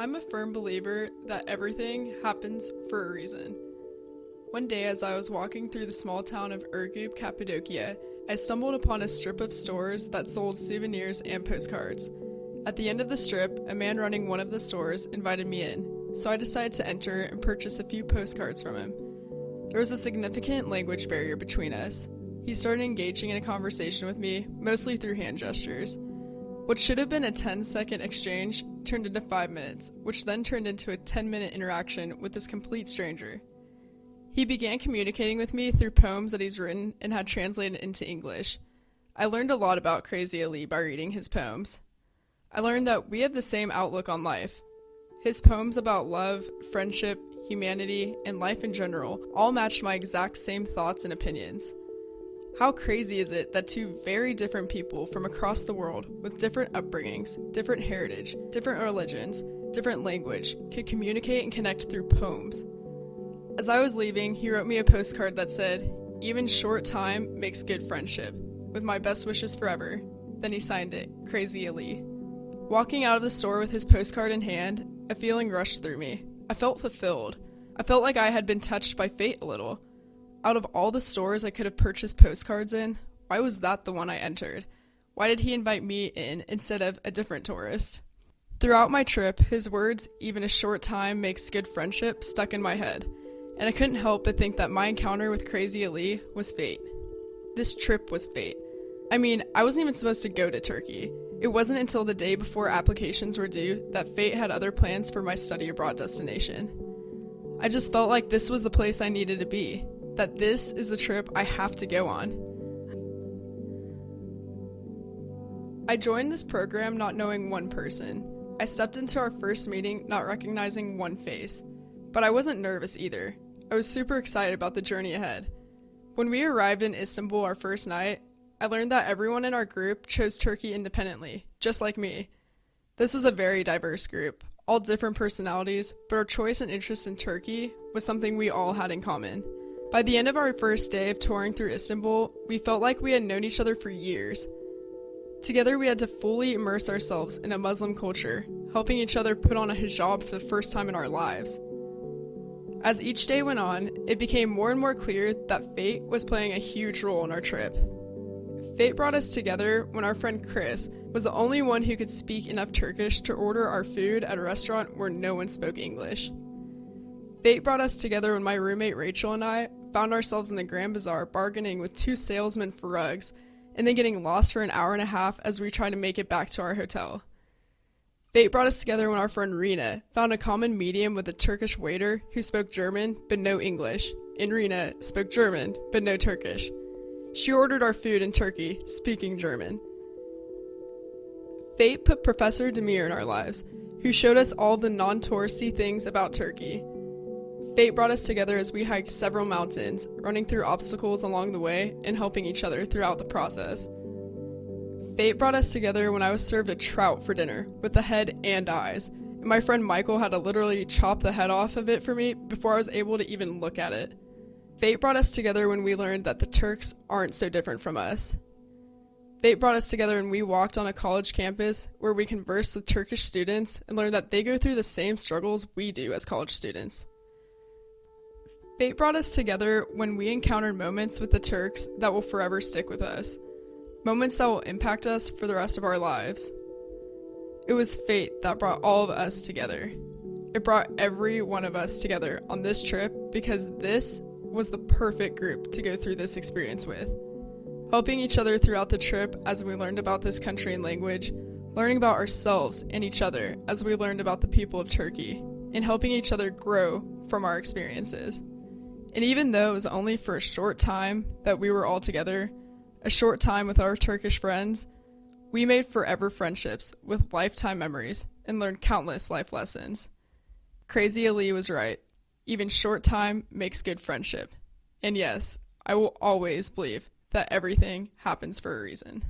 I'm a firm believer that everything happens for a reason. One day, as I was walking through the small town of Urgub, Cappadocia, I stumbled upon a strip of stores that sold souvenirs and postcards. At the end of the strip, a man running one of the stores invited me in, so I decided to enter and purchase a few postcards from him. There was a significant language barrier between us. He started engaging in a conversation with me, mostly through hand gestures. What should have been a 10-second exchange turned into 5 minutes, which then turned into a 10-minute interaction with this complete stranger. He began communicating with me through poems that he's written and had translated into English. I learned a lot about Crazy Ali by reading his poems. I learned that we have the same outlook on life. His poems about love, friendship, humanity, and life in general all matched my exact same thoughts and opinions. How crazy is it that two very different people from across the world with different upbringings, different heritage, different religions, different language could communicate and connect through poems? As I was leaving, he wrote me a postcard that said, "Even short time makes good friendship. With my best wishes forever." Then he signed it, Crazy Ali. Walking out of the store with his postcard in hand, a feeling rushed through me. I felt fulfilled. I felt like I had been touched by fate a little. Out of all the stores I could have purchased postcards in, why was that the one I entered? Why did he invite me in instead of a different tourist? Throughout my trip, his words, "Even a short time makes good friendship," stuck in my head, and I couldn't help but think that my encounter with Crazy Ali was fate. This trip was fate. I mean, I wasn't even supposed to go to Turkey. It wasn't until the day before applications were due that fate had other plans for my study abroad destination. I just felt like this was the place I needed to be, that this is the trip I have to go on. I joined this program not knowing one person. I stepped into our first meeting not recognizing one face. But I wasn't nervous either. I was super excited about the journey ahead. When we arrived in Istanbul our first night, I learned that everyone in our group chose Turkey independently, just like me. This was a very diverse group, all different personalities, but our choice and interest in Turkey was something we all had in common. By the end of our first day of touring through Istanbul, we felt like we had known each other for years. Together we had to fully immerse ourselves in a Muslim culture, helping each other put on a hijab for the first time in our lives. As each day went on, it became more and more clear that fate was playing a huge role in our trip. Fate brought us together when our friend Chris was the only one who could speak enough Turkish to order our food at a restaurant where no one spoke English. Fate brought us together when my roommate Rachel and I found ourselves in the Grand Bazaar bargaining with two salesmen for rugs, and then getting lost for an hour and a half as we tried to make it back to our hotel. Fate brought us together when our friend Rena found a common medium with a Turkish waiter who spoke German but no English, and Rena spoke German but no Turkish. She ordered our food in Turkey, speaking German. Fate put Professor Demir in our lives, who showed us all the non-touristy things about Turkey. Fate brought us together as we hiked several mountains, running through obstacles along the way and helping each other throughout the process. Fate brought us together when I was served a trout for dinner, with the head and eyes, and my friend Michael had to literally chop the head off of it for me before I was able to even look at it. Fate brought us together when we learned that the Turks aren't so different from us. Fate brought us together when we walked on a college campus where we conversed with Turkish students and learned that they go through the same struggles we do as college students. Fate brought us together when we encountered moments with the Turks that will forever stick with us. Moments that will impact us for the rest of our lives. It was fate that brought all of us together. It brought every one of us together on this trip because this was the perfect group to go through this experience with. Helping each other throughout the trip as we learned about this country and language, learning about ourselves and each other as we learned about the people of Turkey, and helping each other grow from our experiences. And even though it was only for a short time that we were all together, a short time with our Turkish friends, we made forever friendships with lifetime memories and learned countless life lessons. Crazy Ali was right. Even short time makes good friendship. And yes, I will always believe that everything happens for a reason.